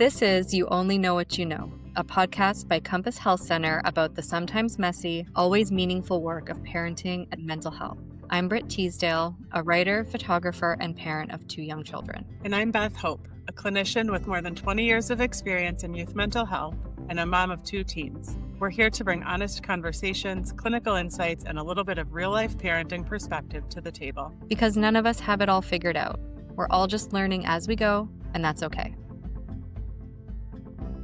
This is You Only Know What You Know, a podcast by Compass Health Center about the sometimes messy, always meaningful work of parenting and mental health. I'm Britt Teasdale, a writer, photographer, and parent of 2 young children. And I'm Beth Hope, a clinician with more than 20 years of experience in youth mental health and a mom of 2 teens. We're here to bring honest conversations, clinical insights, and a little bit of real-life parenting perspective to the table. Because none of us have it all figured out. We're all just learning as we go, and that's okay.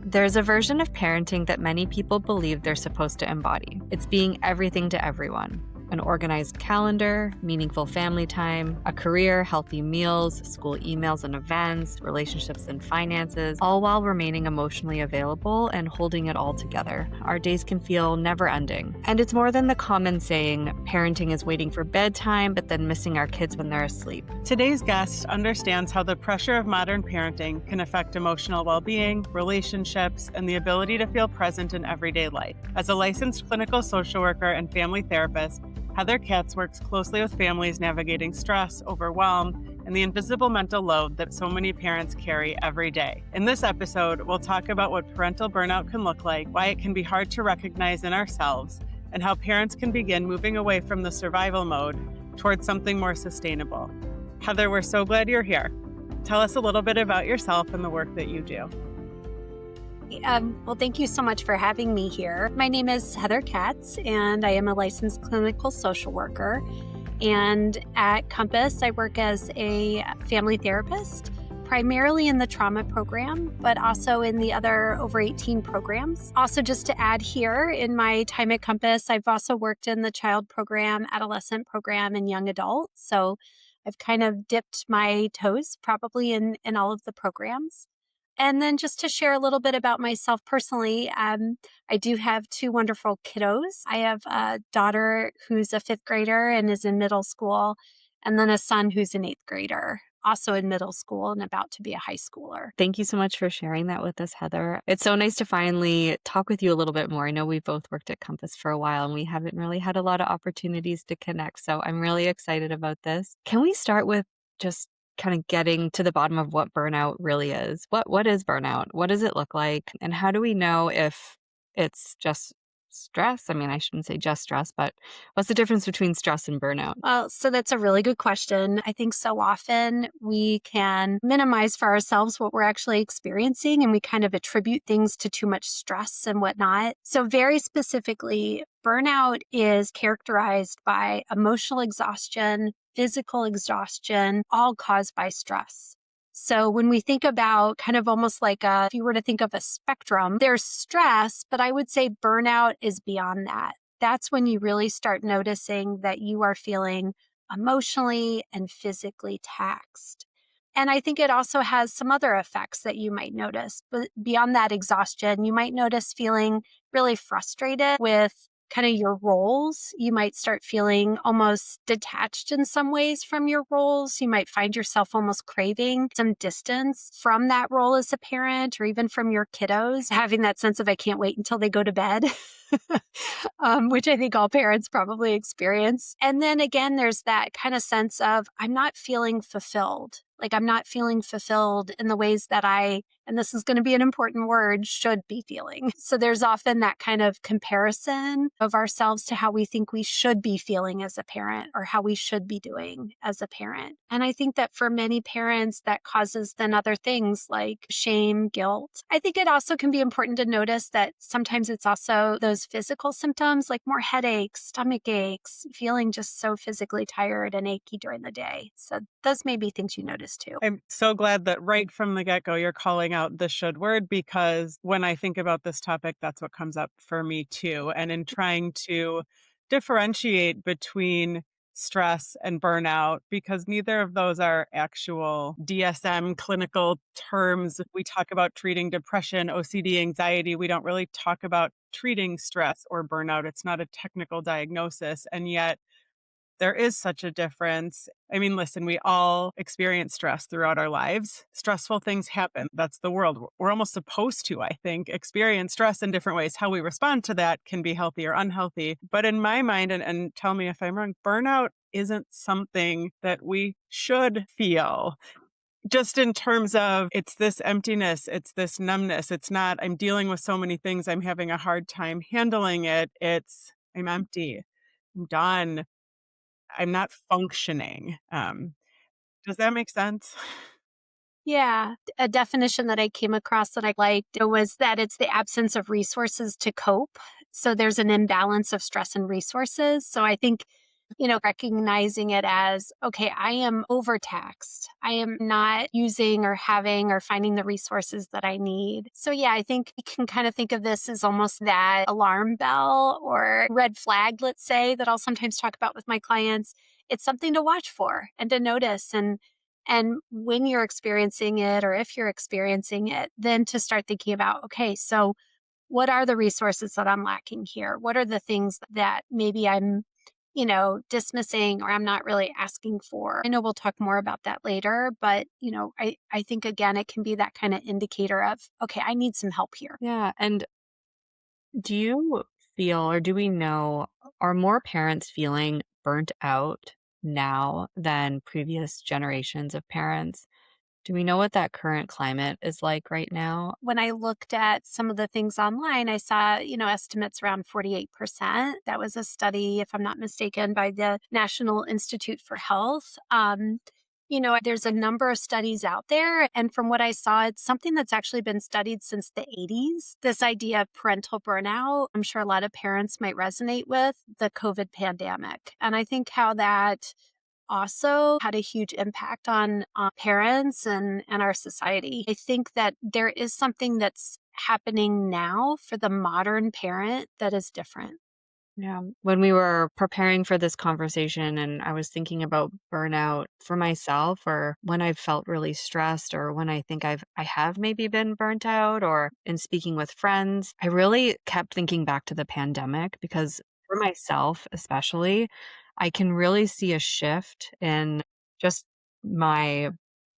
There's a version of parenting that many people believe they're supposed to embody. It's being everything to everyone. An organized calendar, meaningful family time, a career, healthy meals, school emails and events, relationships and finances, all while remaining emotionally available and holding it all together. Our days can feel never-ending. And it's more than the common saying, parenting is waiting for bedtime, but then missing our kids when they're asleep. Today's guest understands how the pressure of modern parenting can affect emotional well-being, relationships, and the ability to feel present in everyday life. As a licensed clinical social worker and family therapist, Heather Katz works closely with families navigating stress, overwhelm, and the invisible mental load that so many parents carry every day. In this episode, we'll talk about what parental burnout can look like, why it can be hard to recognize in ourselves, and how parents can begin moving away from the survival mode towards something more sustainable. Heather, we're so glad you're here. Tell us a little bit about yourself and the work that you do. Well, thank you so much for having me here. My name is Heather Katz, and I am a licensed clinical social worker. And at Compass, I work as a family therapist, primarily in the trauma program, but also in the other over 18 programs. Also, just to add here, in my time at Compass, I've also worked in the child program, adolescent program, and young adult. So I've kind of dipped my toes probably in all of the programs. And then just to share a little bit about myself personally, I do have 2 wonderful kiddos. I have a daughter who's a 5th grader and is in middle school, and then a son who's an 8th grader, also in middle school and about to be a high schooler. Thank you so much for sharing that with us, Heather. It's so nice to finally talk with you a little bit more. I know we've both worked at Compass for a while and we haven't really had a lot of opportunities to connect. So I'm really excited about this. Can we start with just kind of getting to the bottom of what burnout really is? What is burnout? What does it look like? And how do we know if it's just stress? I mean, I shouldn't say just stress, but what's the difference between stress and burnout? Well, so that's a really good question. I think so often we can minimize for ourselves what we're actually experiencing, and we kind of attribute things to too much stress and whatnot. So very specifically, burnout is characterized by emotional exhaustion, physical exhaustion, all caused by stress. So when we think about kind of almost like if you were to think of a spectrum, there's stress, but I would say burnout is beyond that. That's when you really start noticing that you are feeling emotionally and physically taxed. And I think it also has some other effects that you might notice. But beyond that exhaustion, you might notice feeling really frustrated with kind of your roles. You might start feeling almost detached in some ways from your roles. You might find yourself almost craving some distance from that role as a parent or even from your kiddos, having that sense of I can't wait until they go to bed, which I think all parents probably experience. And then again, there's that kind of sense of I'm not feeling fulfilled. Like I'm not feeling fulfilled in the ways that and this is going to be an important word, should be feeling. So there's often that kind of comparison of ourselves to how we think we should be feeling as a parent or how we should be doing as a parent. And I think that for many parents, that causes then other things like shame, guilt. I think it also can be important to notice that sometimes it's also those physical symptoms like more headaches, stomach aches, feeling just so physically tired and achy during the day. So those may be things you notice too. I'm so glad that right from the get-go, you're calling out the should word, because when I think about this topic, that's what comes up for me too. And in trying to differentiate between stress and burnout, because neither of those are actual DSM clinical terms. We talk about treating depression, OCD, anxiety. We don't really talk about treating stress or burnout. It's not a technical diagnosis. And yet there is such a difference. I mean, listen, we all experience stress throughout our lives. Stressful things happen. That's the world. We're almost supposed to, I think, experience stress in different ways. How we respond to that can be healthy or unhealthy. But in my mind, and tell me if I'm wrong, burnout isn't something that we should feel. just in terms of it's this emptiness, it's this numbness. It's not, I'm dealing with so many things, I'm having a hard time handling it. It's, I'm empty, I'm done, I'm not functioning. Does that make sense? Yeah, a definition that I came across that I liked was that it's the absence of resources to cope. So there's an imbalance of stress and resources. So I think, recognizing it as, okay, I am overtaxed. I am not using or having or finding the resources that I need. So yeah, I think you can kind of think of this as almost that alarm bell or red flag, let's say, that I'll sometimes talk about with my clients. It's something to watch for and to notice. And when you're experiencing it, or if you're experiencing it, then to start thinking about, okay, so what are the resources that I'm lacking here? What are the things that maybe I'm, dismissing or I'm not really asking for? I know we'll talk more about that later, but, I think again, it can be that kind of indicator of, okay, I need some help here. Yeah. And do you feel, or do we know, are more parents feeling burnt out now than previous generations of parents? Do we know what that current climate is like right now? When I looked at some of the things online, I saw, estimates around 48%. That was a study, if I'm not mistaken, by the National Institute for Health. There's a number of studies out there. And from what I saw, it's something that's actually been studied since the 80s. This idea of parental burnout, I'm sure a lot of parents might resonate with the COVID pandemic. And I think how that also had a huge impact on parents and our society. I think that there is something that's happening now for the modern parent that is different. Yeah. When we were preparing for this conversation and I was thinking about burnout for myself, or when I've felt really stressed, or when I think I have maybe been burnt out, or in speaking with friends, I really kept thinking back to the pandemic because for myself especially, I can really see a shift in just my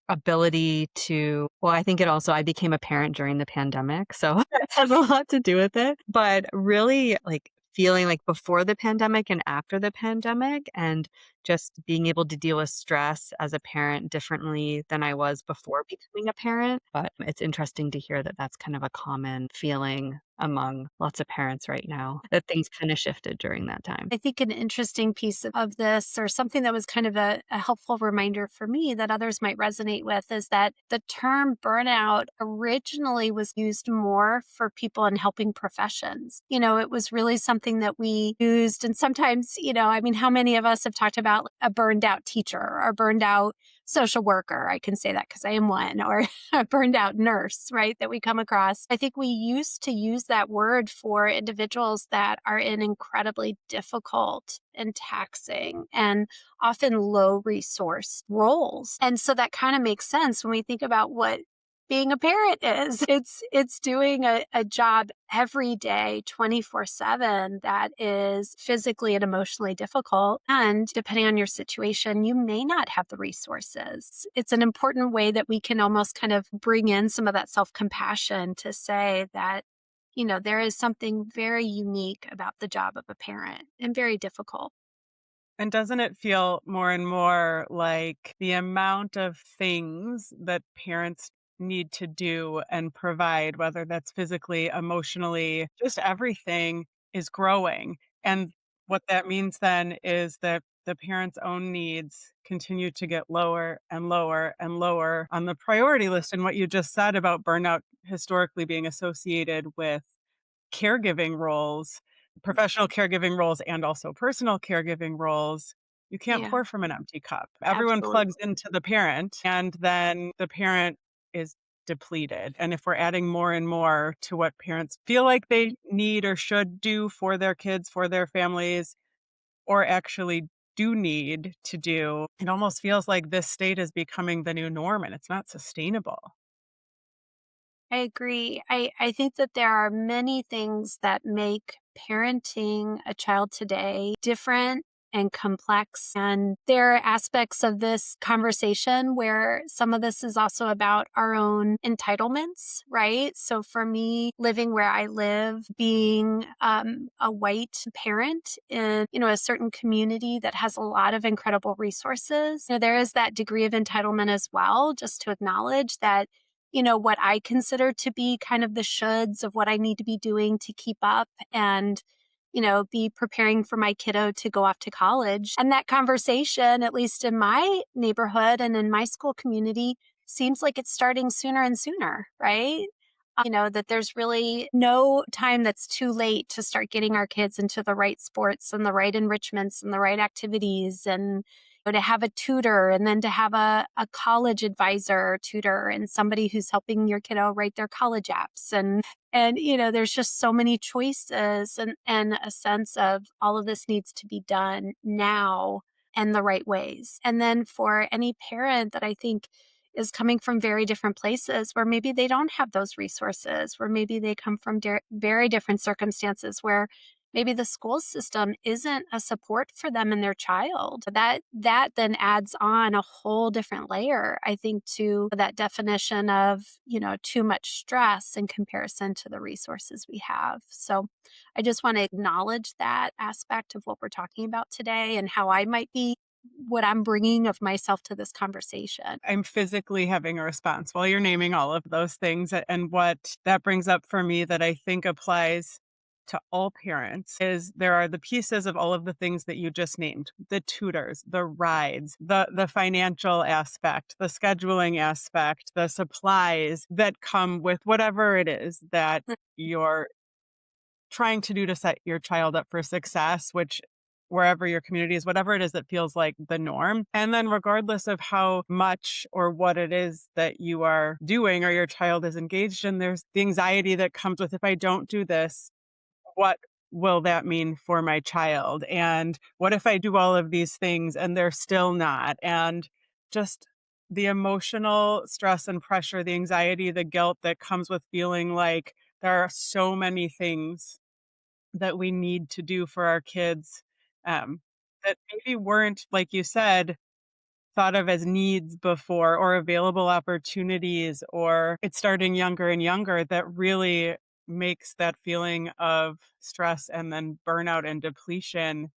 ability to, well, I think it also, I became a parent during the pandemic, so it has a lot to do with it. But really, like, feeling like before the pandemic and after the pandemic, and just being able to deal with stress as a parent differently than I was before becoming a parent. But it's interesting to hear that that's kind of a common feeling among lots of parents right now, that things kind of shifted during that time. I think an interesting piece of this, or something that was kind of a helpful reminder for me that others might resonate with, is that the term burnout originally was used more for people in helping professions. It was really something that we used. And sometimes, I mean, how many of us have talked about a burned out teacher or a burned out social worker? I can say that because I am one, or a burned out nurse, right? That we come across. I think we used to use that word for individuals that are in incredibly difficult and taxing and often low resource roles. And so that kind of makes sense when we think about what being a parent is. It's doing a job every day, 24/7, that is physically and emotionally difficult. And depending on your situation, you may not have the resources. It's an important way that we can almost kind of bring in some of that self-compassion to say that, there is something very unique about the job of a parent and very difficult. And doesn't it feel more and more like the amount of things that parents need to do and provide, whether that's physically, emotionally, just everything is growing. And what that means then is that the parents' own needs continue to get lower and lower and lower on the priority list. And what you just said about burnout historically being associated with caregiving roles, professional caregiving roles, and also personal caregiving roles, you can't Yeah, pour from an empty cup. Everyone plugs absolutely. into the parent, and then the parent is depleted. And if we're adding more and more to what parents feel like they need or should do for their kids, for their families, or actually do need to do, it almost feels like this state is becoming the new norm and it's not sustainable. I agree. I think that there are many things that make parenting a child today different and complex. And there are aspects of this conversation where some of this is also about our own entitlements, right? So for me, living where I live, being a white parent in, a certain community that has a lot of incredible resources, there is that degree of entitlement as well, just to acknowledge that what I consider to be kind of the shoulds of what I need to be doing to keep up and, be preparing for my kiddo to go off to college. And that conversation, at least in my neighborhood and in my school community, seems like it's starting sooner and sooner, right? That there's really no time that's too late to start getting our kids into the right sports and the right enrichments and the right activities, and to have a tutor, and then to have a college advisor tutor and somebody who's helping your kiddo write their college apps. And there's just so many choices, and a sense of all of this needs to be done now and the right ways. And then for any parent that I think is coming from very different places where maybe they don't have those resources, where maybe they come from very different circumstances, where maybe the school system isn't a support for them and their child. That then adds on a whole different layer, I think, to that definition of, too much stress in comparison to the resources we have. So I just want to acknowledge that aspect of what we're talking about today and how I might be what I'm bringing of myself to this conversation. I'm physically having a response while you're naming all of those things. And what that brings up for me that I think applies to all parents is there are the pieces of all of the things that you just named: the tutors, the rides, the financial aspect, the scheduling aspect, the supplies that come with whatever it is that you're trying to do to set your child up for success, which wherever your community is, whatever it is that feels like the norm. And then regardless of how much or what it is that you are doing or your child is engaged in, there's the anxiety that comes with, if I don't do this, what will that mean for my child? And what if I do all of these things and they're still not? And just the emotional stress and pressure, the anxiety, the guilt that comes with feeling like there are so many things that we need to do for our kids, that maybe weren't, like you said, thought of as needs before, or available opportunities, or it's starting younger and younger, that really makes that feeling of stress and then burnout and depletion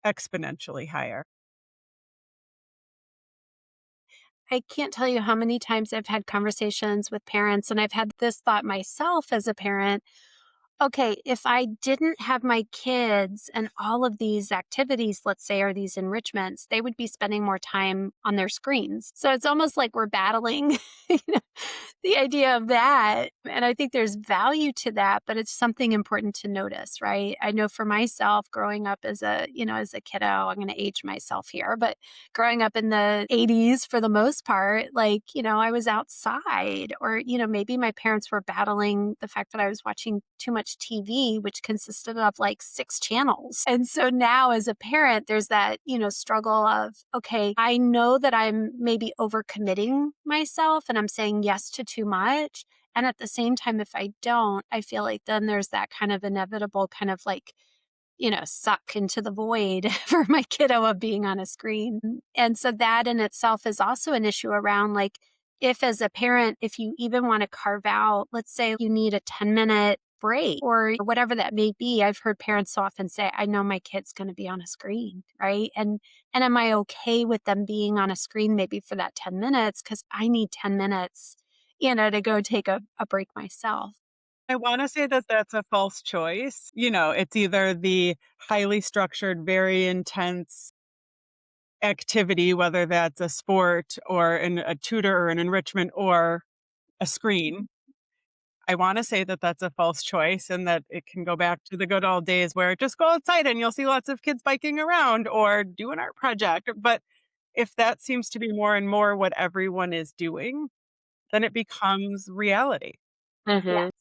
exponentially higher. I can't tell you how many times I've had conversations with parents, and I've had this thought myself as a parent. Okay, if I didn't have my kids and all of these activities, let's say, or these enrichments, they would be spending more time on their screens. So it's almost like we're battling you know, the idea of that. And I think there's value to that, but it's something important to notice, right? I know for myself, growing up as as a kiddo, I'm going to age myself here, but growing up in the 80s for the most part, I was outside, or, maybe my parents were battling the fact that I was watching too much TV, which consisted of like 6 channels. And so now as a parent, there's that, struggle of, okay, I know that I'm maybe overcommitting myself and I'm saying yes to too much. And at the same time, if I don't, I feel like then there's that kind of inevitable kind of like, suck into the void for my kiddo of being on a screen. And so that in itself is also an issue around, like, if as a parent, if you even want to carve out, let's say you need a 10-minute break or whatever that may be. I've heard parents so often say, I know my kid's going to be on a screen, right? And am I okay with them being on a screen maybe for that 10 minutes? Because I need 10 minutes, to go take a break myself. I want to say that that's a false choice. It's either the highly structured, very intense activity, whether that's a sport or a tutor or an enrichment or a screen. I want to say that that's a false choice, and that it can go back to the good old days where just go outside and you'll see lots of kids biking around or do an art project. But if that seems to be more and more what everyone is doing, then it becomes reality. Yes.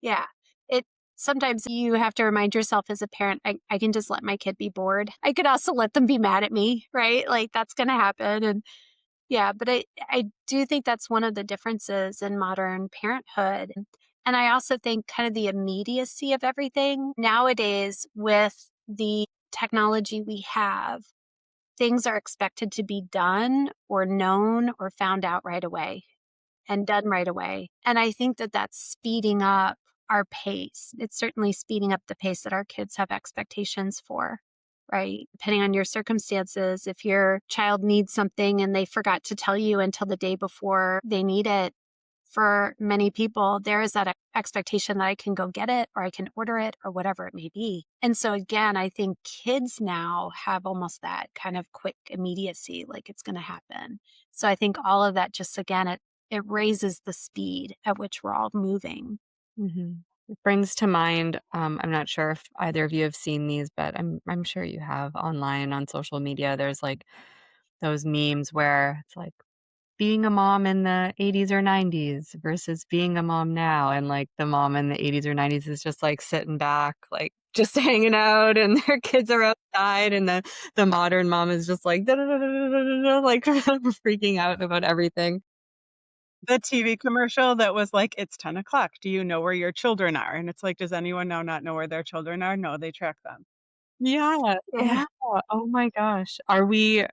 Yeah. It sometimes you have to remind yourself as a parent, I can just let my kid be bored. I could also let them be mad at me, right? Like that's gonna happen. And yeah, but I do think that's one of the differences in modern parenthood. And I also think kind of the immediacy of everything nowadays with the technology we have, things are expected to be done or known or found out right away and done right away. And I think that that's speeding up our pace. It's certainly speeding up the pace that our kids have expectations for, right? Depending on your circumstances, if your child needs something and they forgot to tell you until the day before they need it, for many people, there is that expectation that I can go get it or I can order it or whatever it may be. And so, again, I think kids now have almost that kind of quick immediacy, like it's going to happen. So I think all of that just, again, it raises the speed at which we're all moving. It brings to mind, I'm not sure if either of you have seen these, but I'm sure you have online on social media. There's like those memes where it's like being a mom in the 80s or 90s versus being a mom now. And like the mom in the 80s or 90s is just like sitting back, like just hanging out, and their kids are outside. And the modern mom is just like, like freaking out about everything. The TV commercial that was like, "It's 10 o'clock. Do you know where your children are?" And it's like, does anyone now not know where their children are? No, they track them. Yeah, Yeah. yeah. Oh my gosh. Are we,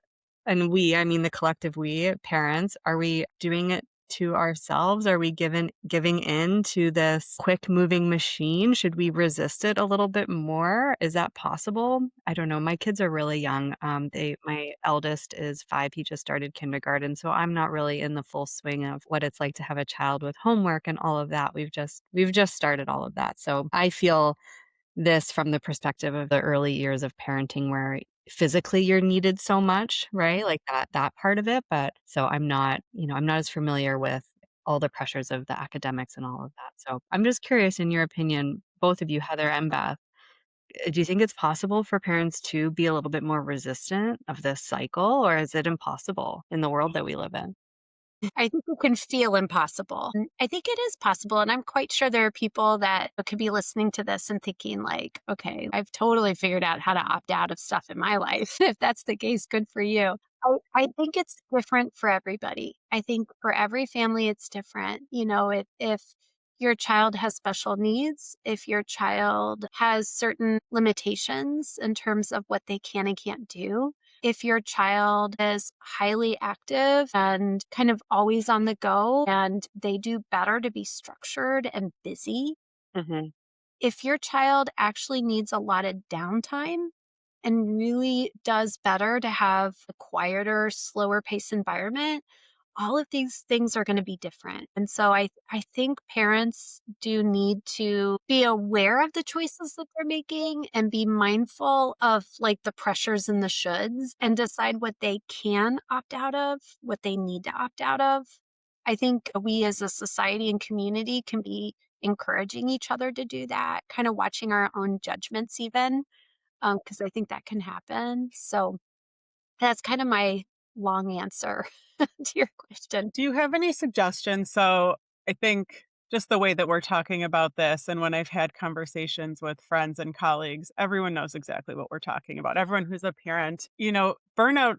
and we, I mean the collective we, parents, are we doing it to ourselves? Are we giving in to this quick moving machine? Should we resist it a little bit more? Is that possible? I don't know. My kids are really young. My eldest is 5. He just started kindergarten, so I'm not really in the full swing of what it's like to have a child with homework and all of that. We've just started all of that. So I feel this from the perspective of the early years of parenting where physically you're needed so much, right? Like that part of it, but so I'm not as familiar with all the pressures of the academics and all of that. So I'm just curious, in your opinion, both of you, Heather and Beth, do you think it's possible for parents to be a little bit more resistant of this cycle, or is it impossible in the world that we live in? I think it can feel impossible. I think it is possible. And I'm quite sure there are people that could be listening to this and thinking, like, okay, I've totally figured out how to opt out of stuff in my life. If that's the case, good for you. I think it's different for everybody. I think for every family, it's different. If your child has special needs, if your child has certain limitations in terms of what they can and can't do, if your child is highly active and kind of always on the go and they do better to be structured and busy, Hmm. if your child actually needs a lot of downtime and really does better to have a quieter, slower pace environment, all of these things are going to be different. And so I think parents do need to be aware of the choices that they're making and be mindful of like the pressures and the shoulds and decide what they can opt out of, what they need to opt out of. I think we as a society and community can be encouraging each other to do that, kind of watching our own judgments even, because I think that can happen. So that's kind of my long answer to your question. Do you have any suggestions? So I think just the way that we're talking about this, and when I've had conversations with friends and colleagues, everyone knows exactly what we're talking about. Everyone who's a parent, burnout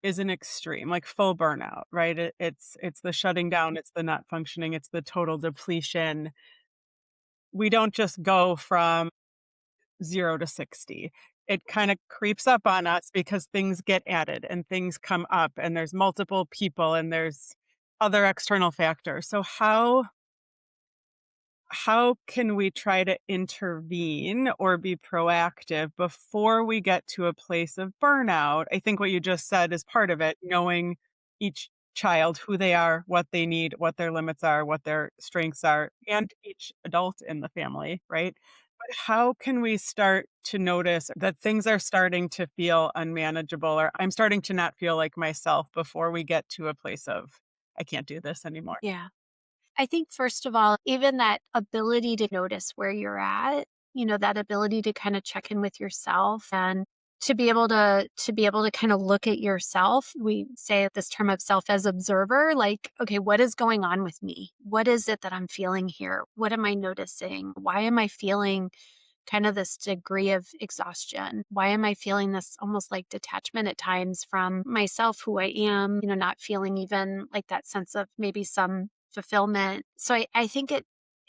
is an extreme, like full burnout, right? It's the shutting down, it's the not functioning, it's the total depletion. We don't just go from 0 to 60. It kind of creeps up on us because things get added and things come up and there's multiple people and there's other external factors. So how can we try to intervene or be proactive before we get to a place of burnout? I think what you just said is part of it, knowing each child, who they are, what they need, what their limits are, what their strengths are, and each adult in the family, right? But how can we start to notice that things are starting to feel unmanageable, or I'm starting to not feel like myself before we get to a place of, I can't do this anymore? Yeah. I think, first of all, even that ability to notice where you're at, that ability to kind of check in with yourself and to be able to kind of look at yourself. We say this term of self as observer, like, okay, what is going on with me? What is it that I'm feeling here? What am I noticing? Why am I feeling kind of this degree of exhaustion? Why am I feeling this almost like detachment at times from myself, who I am, not feeling even like that sense of maybe some fulfillment. So I think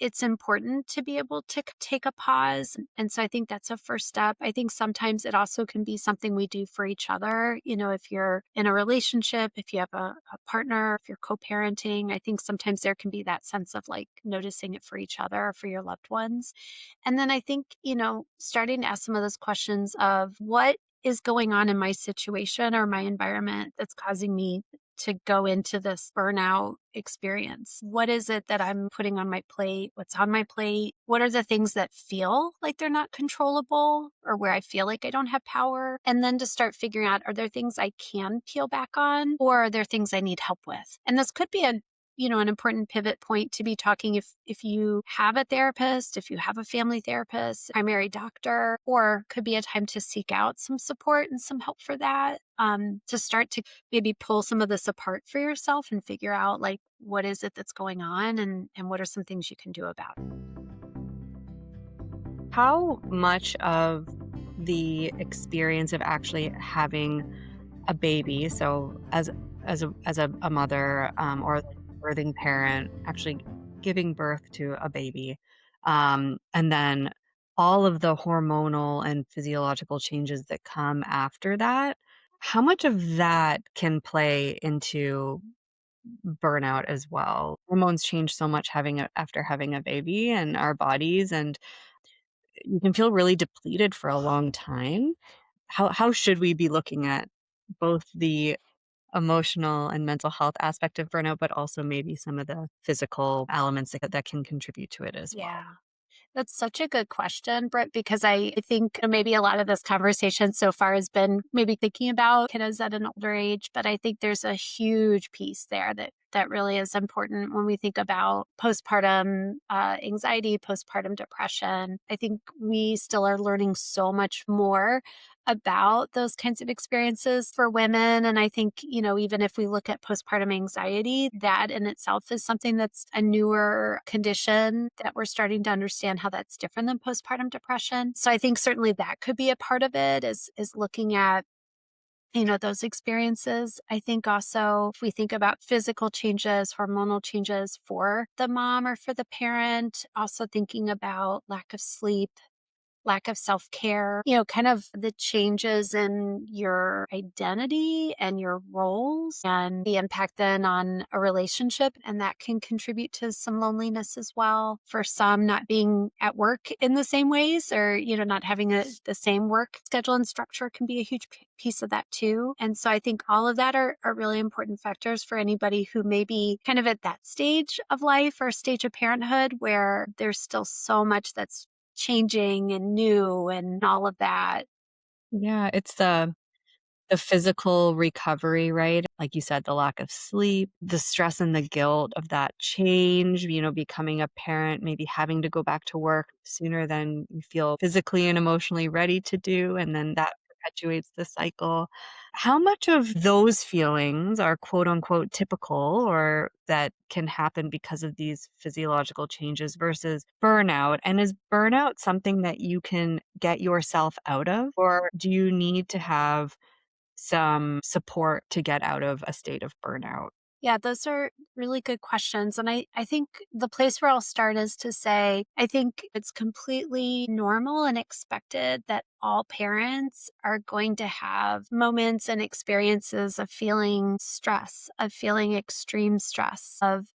it's important to be able to take a pause. And so I think that's a first step. I think sometimes it also can be something we do for each other. If you're in a relationship, if you have a partner, if you're co-parenting, I think sometimes there can be that sense of like noticing it for each other or for your loved ones. And then I think, starting to ask some of those questions of what is going on in my situation or my environment that's causing me to go into this burnout experience. What is it that I'm putting on my plate? What's on my plate? What are the things that feel like they're not controllable or where I feel like I don't have power? And then to start figuring out, are there things I can peel back on, or are there things I need help with? And this could be an important pivot point to be talking if you have a therapist, if you have a family therapist, primary doctor, or could be a time to seek out some support and some help for that, to start to maybe pull some of this apart for yourself and figure out like what is it that's going on and what are some things you can do about it. How much of the experience of actually having a baby, so as a mother, or a birthing parent, actually giving birth to a baby, and then all of the hormonal and physiological changes that come after that, how much of that can play into burnout as well? Hormones change so much after having a baby and our bodies, and you can feel really depleted for a long time. How should we be looking at both the emotional and mental health aspect of burnout, but also maybe some of the physical elements that can contribute to it as well? Yeah. That's such a good question, Britt, because I think maybe a lot of this conversation so far has been maybe thinking about kiddos at an older age, but I think there's a huge piece there that really is important when we think about postpartum anxiety, postpartum depression. I think we still are learning so much more about those kinds of experiences for women. And I think, even if we look at postpartum anxiety, that in itself is something that's a newer condition that we're starting to understand how that's different than postpartum depression. So I think certainly that could be a part of it is looking at those experiences. I think also if we think about physical changes, hormonal changes for the mom or for the parent, also thinking about lack of sleep, lack of self-care, kind of the changes in your identity and your roles and the impact then on a relationship. And that can contribute to some loneliness as well. For some, not being at work in the same ways or, not having the same work schedule and structure can be a huge piece of that too. And so I think all of that are really important factors for anybody who may be kind of at that stage of life or stage of parenthood where there's still so much that's changing and new and all of that. Yeah, it's the physical recovery, right? Like you said, the lack of sleep, the stress and the guilt of that change, becoming a parent, maybe having to go back to work sooner than you feel physically and emotionally ready to do. And then that perpetuates the cycle. How much of those feelings are quote unquote typical or that can happen because of these physiological changes versus burnout? And is burnout something that you can get yourself out of? Or do you need to have some support to get out of a state of burnout? Yeah, those are really good questions. And I think the place where I'll start is to say, I think it's completely normal and expected that all parents are going to have moments and experiences of feeling stress, of feeling extreme stress, of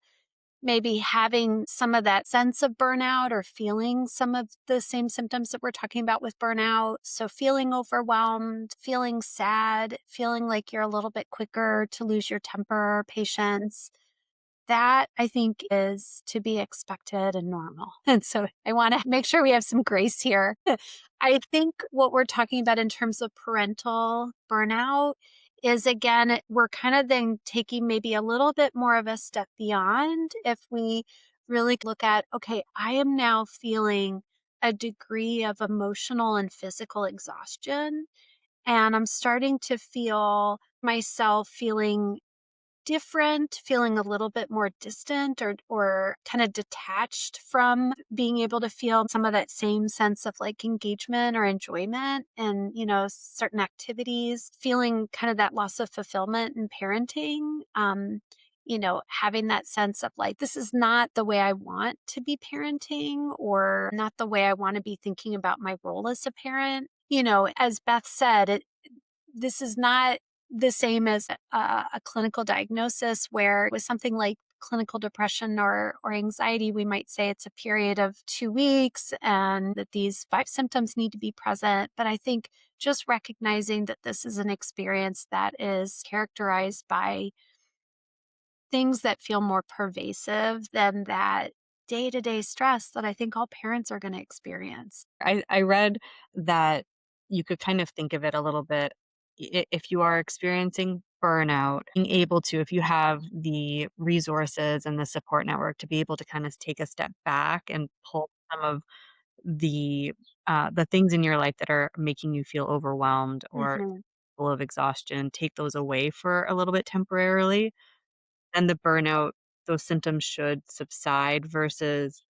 maybe having some of that sense of burnout or feeling some of the same symptoms that we're talking about with burnout. So feeling overwhelmed, feeling sad, feeling like you're a little bit quicker to lose your temper, patience. That I think is to be expected and normal. And so I want to make sure we have some grace here. I think what we're talking about in terms of parental burnout is again, we're kind of then taking maybe a little bit more of a step beyond if we really look at, okay, I am now feeling a degree of emotional and physical exhaustion. And I'm starting to feel myself feeling different, feeling a little bit more distant or kind of detached from being able to feel some of that same sense of like engagement or enjoyment and, certain activities, feeling kind of that loss of fulfillment in parenting. having that sense of like, this is not the way I want to be parenting or not the way I want to be thinking about my role as a parent. As Beth said, this is not the same as a clinical diagnosis where with something like clinical depression or anxiety, we might say it's a period of 2 weeks and that these 5 symptoms need to be present. But I think just recognizing that this is an experience that is characterized by things that feel more pervasive than that day-to-day stress that I think all parents are going to experience. I read that you could kind of think of it a little bit if you are experiencing burnout, being able to, if you have the resources and the support network to be able to kind of take a step back and pull some of the things in your life that are making you feel overwhelmed or Hmm. full of exhaustion, take those away for a little bit temporarily, and the burnout, those symptoms should subside versus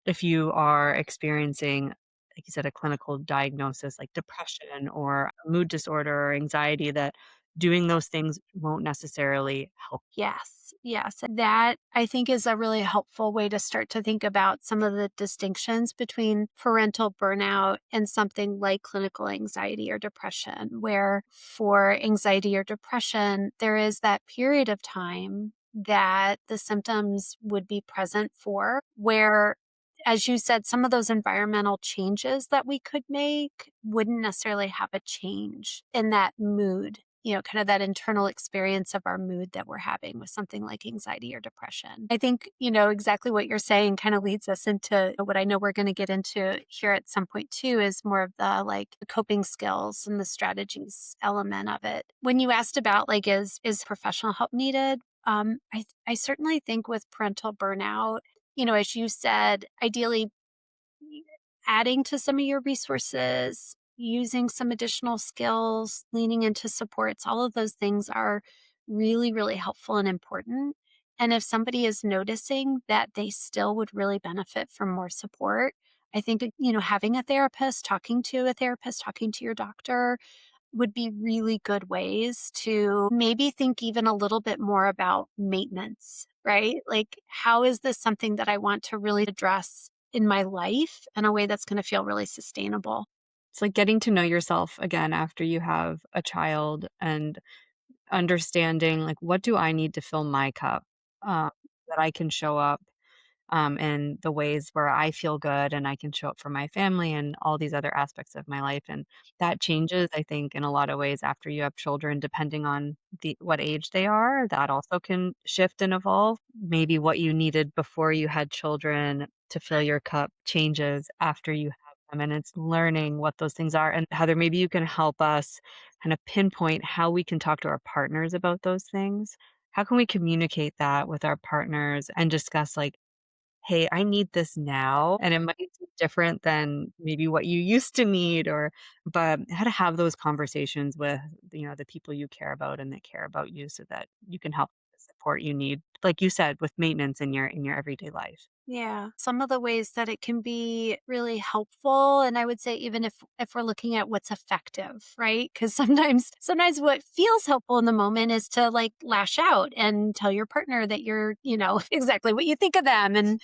if you are experiencing, like you said, a clinical diagnosis like depression or a mood disorder or anxiety, that doing those things won't necessarily help. Yes, yes. That I think is a really helpful way to start to think about some of the distinctions between parental burnout and something like clinical anxiety or depression, where for anxiety or depression, there is that period of time that the symptoms would be present for, where as you said, some of those environmental changes that we could make wouldn't necessarily have a change in that mood, kind of that internal experience of our mood that we're having with something like anxiety or depression. I think, exactly what you're saying kind of leads us into what I know we're going to get into here at some point too, is more of the like the coping skills and the strategies element of it. When you asked about like, is professional help needed? I certainly think with parental burnout, as you said, ideally adding to some of your resources, using some additional skills, leaning into supports, all of those things are really, really helpful and important. And if somebody is noticing that they still would really benefit from more support, I think, having a therapist, talking to a therapist, talking to your doctor, would be really good ways to maybe think even a little bit more about maintenance, right? Like, how is this something that I want to really address in my life in a way that's going to feel really sustainable? It's like getting to know yourself again after you have a child and understanding, like, what do I need to fill my cup, um, that I can show up in the ways where I feel good and I can show up for my family and all these other aspects of my life. And that changes, I think, in a lot of ways after you have children, depending on what age they are. That also can shift and evolve. Maybe what you needed before you had children to fill your cup changes after you have them. And it's learning what those things are. And Heather, maybe you can help us kind of pinpoint how we can talk to our partners about those things. How can we communicate that with our partners and discuss, like, "Hey, I need this now," and it might be different than maybe what you used to need, or but how to have those conversations with, the people you care about and that care about you so that you can help the support you need, like you said, with maintenance in your everyday life. Yeah, some of the ways that it can be really helpful, and I would say even if we're looking at what's effective, right? Because sometimes what feels helpful in the moment is to like lash out and tell your partner that you're, exactly what you think of them, and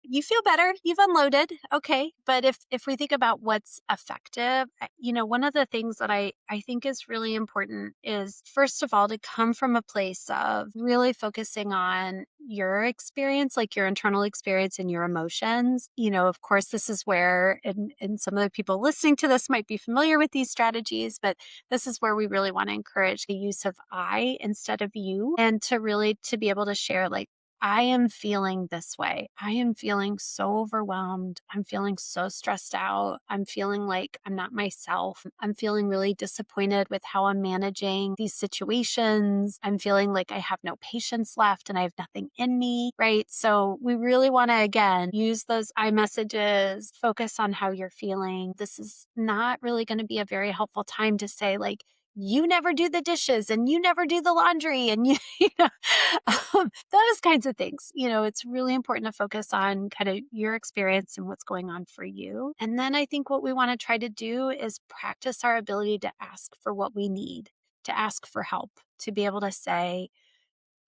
you feel better, you've unloaded, okay. But if we think about what's effective, one of the things that I think is really important is first of all to come from a place of really focusing on your experience, like your internal experience and your emotions. Of course, this is where and some of the people listening to this might be familiar with these strategies, but this is where we really want to encourage the use of I instead of you, and to really to be able to share like, I am feeling this way. I am feeling so overwhelmed. I'm feeling so stressed out. I'm feeling like I'm not myself. I'm feeling really disappointed with how I'm managing these situations. I'm feeling like I have no patience left and I have nothing in me, right? So we really want to, again, use those I messages, focus on how you're feeling. This is not really going to be a very helpful time to say, like, you never do the dishes and you never do the laundry and you, those kinds of things. It's really important to focus on kind of your experience and what's going on for you. And then I think what we want to try to do is practice our ability to ask for what we need, to ask for help, to be able to say,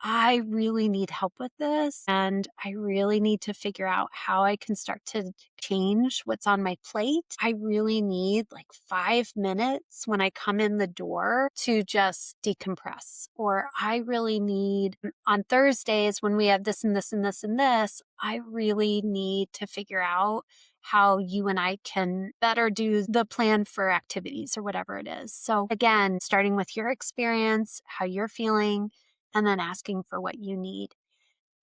I really need help with this. And I really need to figure out how I can start to change what's on my plate. I really need like 5 minutes when I come in the door to just decompress. Or I really need on Thursdays when we have this and this and this and this, I really need to figure out how you and I can better do the plan for activities or whatever it is. So, again, starting with your experience, how you're feeling, and then asking for what you need.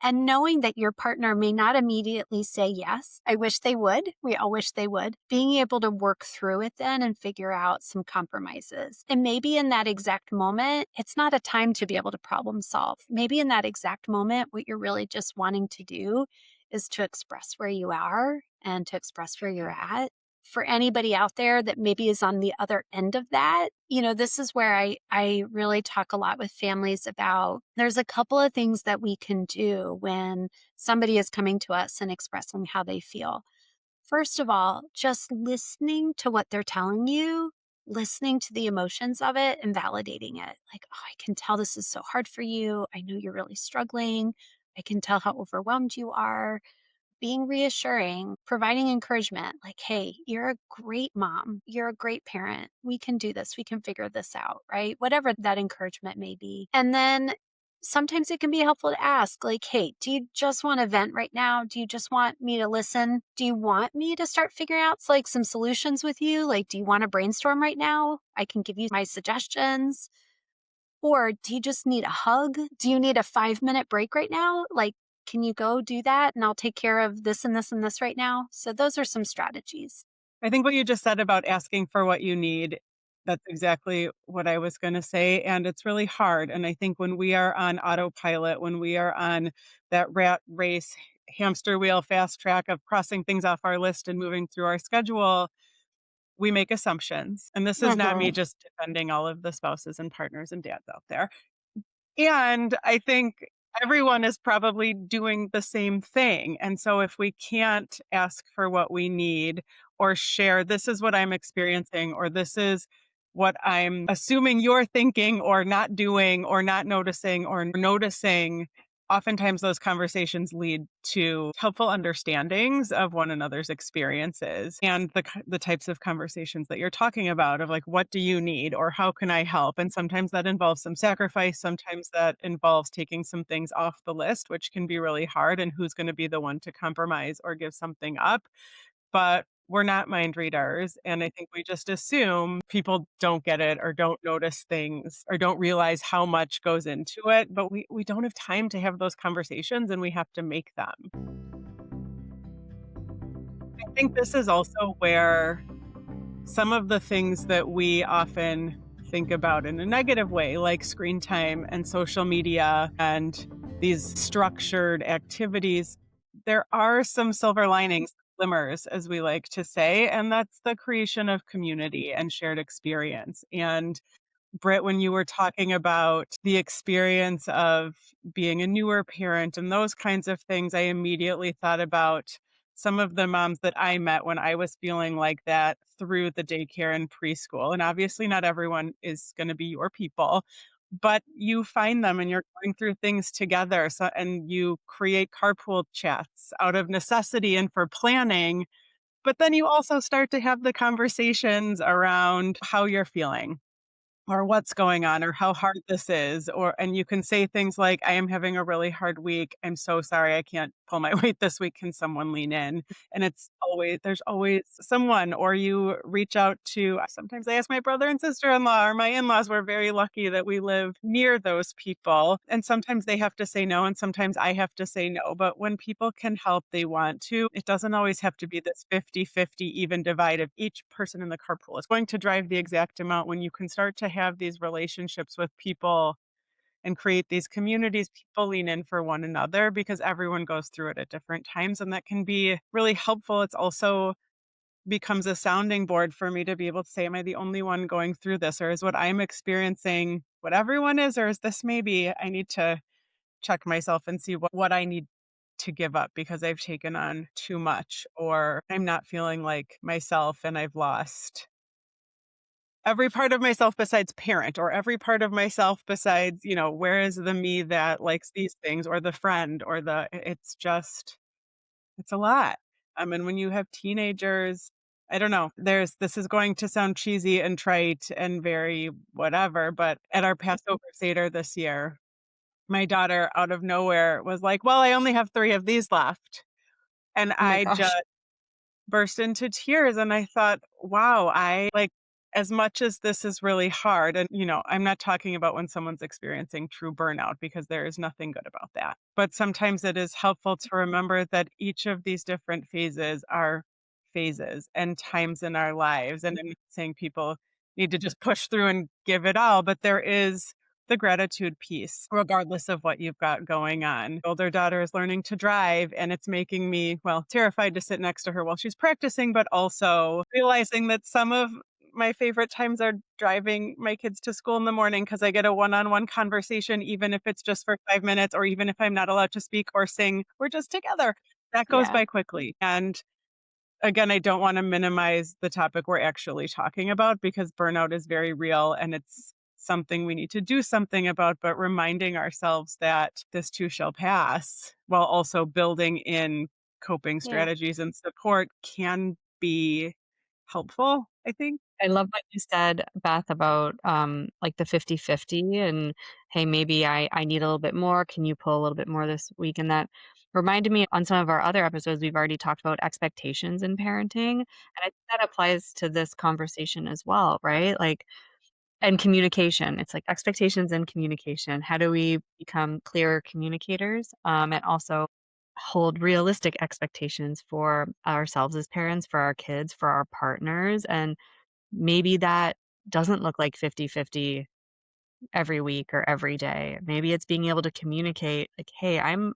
And knowing that your partner may not immediately say yes. I wish they would. We all wish they would. Being able to work through it then and figure out some compromises. And maybe in that exact moment, it's not a time to be able to problem solve. Maybe in that exact moment, what you're really just wanting to do is to express where you are and to express where you're at. For anybody out there that maybe is on the other end of that, this is where I really talk a lot with families about there's a couple of things that we can do when somebody is coming to us and expressing how they feel. First of all, just listening to what they're telling you, listening to the emotions of it and validating it. Like, oh, I can tell this is so hard for you. I know you're really struggling. I can tell how overwhelmed you are. Being reassuring, providing encouragement, like, hey, you're a great mom. You're a great parent. We can do this. We can figure this out, right? Whatever that encouragement may be. And then sometimes it can be helpful to ask, like, hey, do you just want to vent right now? Do you just want me to listen? Do you want me to start figuring out like some solutions with you? Like, do you want to brainstorm right now? I can give you my suggestions. Or do you just need a hug? Do you need a 5-minute break right now? Like, can you go do that? And I'll take care of this and this and this right now. So those are some strategies. I think what you just said about asking for what you need, that's exactly what I was going to say. And it's really hard. And I think when we are on autopilot, when we are on that rat race, hamster wheel, fast track of crossing things off our list and moving through our schedule, we make assumptions. And this is not me Mhm. just defending all of the spouses and partners and dads out there. And I think everyone is probably doing the same thing. And so if we can't ask for what we need or share, this is what I'm experiencing, or this is what I'm assuming you're thinking or not doing or not noticing or noticing, oftentimes those conversations lead to helpful understandings of one another's experiences and the types of conversations that you're talking about of like, what do you need or how can I help? And sometimes that involves some sacrifice. Sometimes that involves taking some things off the list, which can be really hard. And who's going to be the one to compromise or give something up? But we're not mind readers. And I think we just assume people don't get it or don't notice things or don't realize how much goes into it. But we don't have time to have those conversations and we have to make them. I think this is also where some of the things that we often think about in a negative way, like screen time and social media and these structured activities, there are some silver linings, glimmers, as we like to say, and that's the creation of community and shared experience. And Britt, when you were talking about the experience of being a newer parent and those kinds of things, I immediately thought about some of the moms that I met when I was feeling like that through the daycare and preschool. And obviously, not everyone is going to be your people, but you find them and you're going through things together. So, and you create carpool chats out of necessity and for planning. But then you also start to have the conversations around how you're feeling or what's going on or how hard this is, or and you can say things like, I am having a really hard week, I'm so sorry I can't pull my weight this week, can someone lean in? And there's always someone. Or you reach out to, sometimes I ask my brother and sister-in-law or my in-laws. We're very lucky that we live near those people, and sometimes they have to say no and sometimes I have to say no. But when people can help, they want to. It doesn't always have to be this 50-50 even divide of each person in the carpool is going to drive the exact amount. When you can start to have these relationships with people and create these communities, people lean in for one another because everyone goes through it at different times. And that can be really helpful. It's also becomes a sounding board for me to be able to say, am I the only one going through this? Or is what I'm experiencing what everyone is? Or is this maybe I need to check myself and see what I need to give up because I've taken on too much, or I'm not feeling like myself and I've lost every part of myself besides parent, or every part of myself besides, where is the me that likes these things, or the friend, or it's just, it's a lot. And when you have teenagers, I don't know, this is going to sound cheesy and trite and very whatever, but at our Passover Seder this year, my daughter out of nowhere was like, well, I only have 3 of these left. And Oh my I gosh. just burst into tears, and I thought, wow, I like, as much as this is really hard, and I'm not talking about when someone's experiencing true burnout, because there is nothing good about that. But sometimes it is helpful to remember that each of these different phases are phases and times in our lives. And I'm not saying people need to just push through and give it all, but there is the gratitude piece, regardless of what you've got going on. Older daughter is learning to drive, and it's making me, well, terrified to sit next to her while she's practicing, but also realizing that some of my favorite times are driving my kids to school in the morning, because I get a one-on-one conversation, even if it's just for 5 minutes, or even if I'm not allowed to speak or sing, we're just together. That goes Yeah. by quickly. And again, I don't want to minimize the topic we're actually talking about, because burnout is very real and it's something we need to do something about, but reminding ourselves that this too shall pass, while also building in coping Yeah. strategies and support, can be helpful, I think. I love what you said, Beth, about, like, the 50-50 and, "Hey, maybe I need a little bit more. Can you pull a little bit more this week?" And that reminded me on some of our other episodes, we've already talked about expectations in parenting, and I think that applies to this conversation as well, right? Like, and communication. It's like expectations and communication. How do we become clearer communicators, and also hold realistic expectations for ourselves as parents, for our kids, for our partners, and maybe that doesn't look like 50-50 every week or every day. Maybe it's being able to communicate like, "Hey, I'm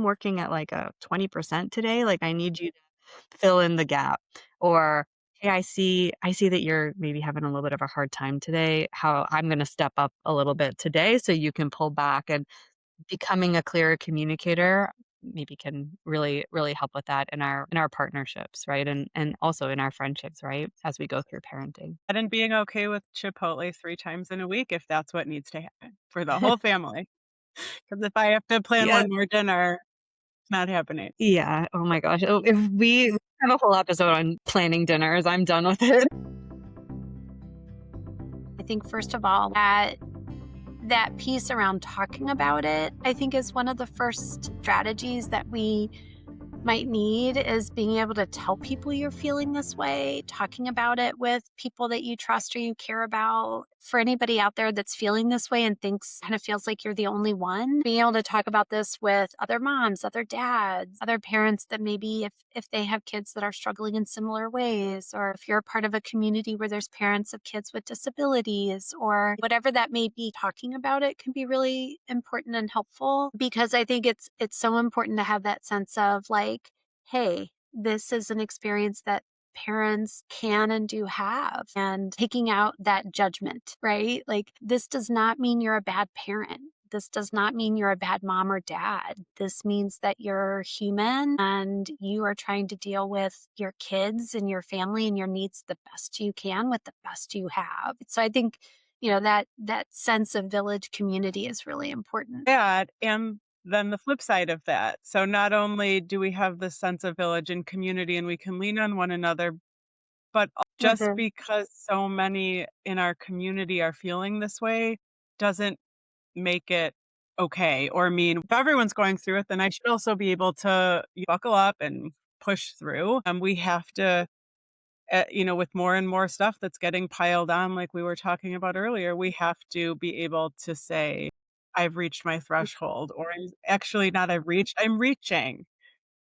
working at like a 20% today. Like I need you to fill in the gap." Or, "Hey, I see that you're maybe having a little bit of a hard time today. How I'm going to step up a little bit today so you can pull back." And becoming a clearer communicator maybe can really really help with that in our partnerships, right? And also in our friendships, right? As we go through parenting. And being okay with Chipotle 3 times in a week, if that's what needs to happen for the whole family. Because if I have to plan Yeah. one more dinner, it's not happening. Yeah. Oh my gosh. Oh, if we have a whole episode on planning dinners, I'm done with it. I think, first of all, that piece around talking about it, I think, is one of the first strategies that we might need, is being able to tell people you're feeling this way, talking about it with people that you trust or you care about. For anybody out there that's feeling this way and kind of feels like you're the only one, being able to talk about this with other moms, other dads, other parents that maybe, if they have kids that are struggling in similar ways, or if you're a part of a community where there's parents of kids with disabilities, or whatever that may be, talking about it can be really important and helpful, because I think it's so important to have that sense of like, hey, this is an experience that parents can and do have, and taking out that judgment, right? Like, this does not mean you're a bad parent. This does not mean you're a bad mom or dad. This means that you're human and you are trying to deal with your kids and your family and your needs the best you can with the best you have. So I think, that sense of village community is really important. That, and then the flip side of that. So not only do we have this sense of village and community and we can lean on one another, but just Mhm. because so many in our community are feeling this way doesn't make it okay or mean if everyone's going through it, then I should also be able to buckle up and push through. We have to, with more and more stuff that's getting piled on, like we were talking about earlier, we have to be able to say, I've reached my threshold, or actually not I've reached, I'm reaching.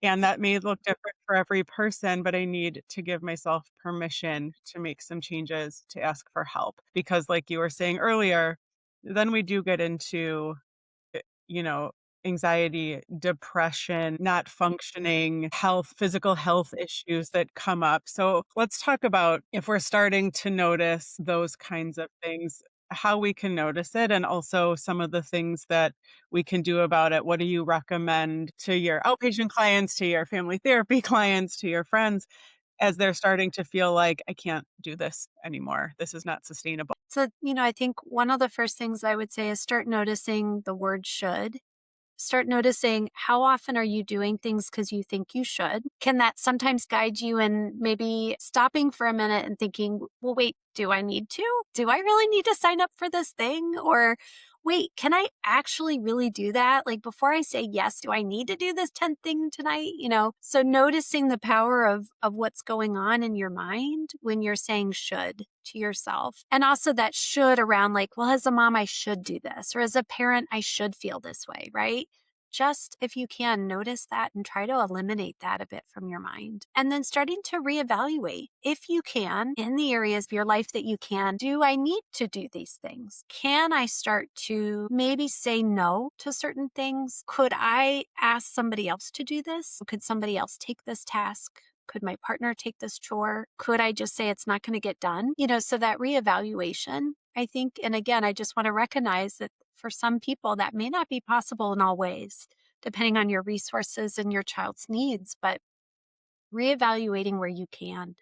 And that may look different for every person, but I need to give myself permission to make some changes, to ask for help. Because, like you were saying earlier, then we do get into, you know, anxiety, depression, not functioning, physical health issues that come up. So let's talk about, if we're starting to notice those kinds of things, how we can notice it, and also some of the things that we can do about it. What do you recommend to your outpatient clients, to your family therapy clients, to your friends? as they're starting to feel like, I can't do this anymore. This is not sustainable. So, I think one of the first things I would say is start noticing the word should. Start noticing how often are you doing things because you think you should? Can that sometimes guide you in maybe stopping for a minute and thinking, well, wait, do I need to? Do I really need to sign up for this thing? Or wait, can I actually really do that? Like before I say yes, do I need to do this 10th thing tonight? So noticing the power of what's going on in your mind when you're saying should to yourself. And also that should around like, well, as a mom, I should do this, or as a parent, I should feel this way, right? Just if you can notice that and try to eliminate that a bit from your mind. And then starting to reevaluate if you can in the areas of your life that you can, do I need to do these things? Can I start to maybe say no to certain things? Could I ask somebody else to do this? Could somebody else take this task? Could my partner take this chore? Could I just say it's not going to get done? So that reevaluation, I think, and again, I just want to recognize that for some people that may not be possible in all ways, depending on your resources and your child's needs, but reevaluating where you can.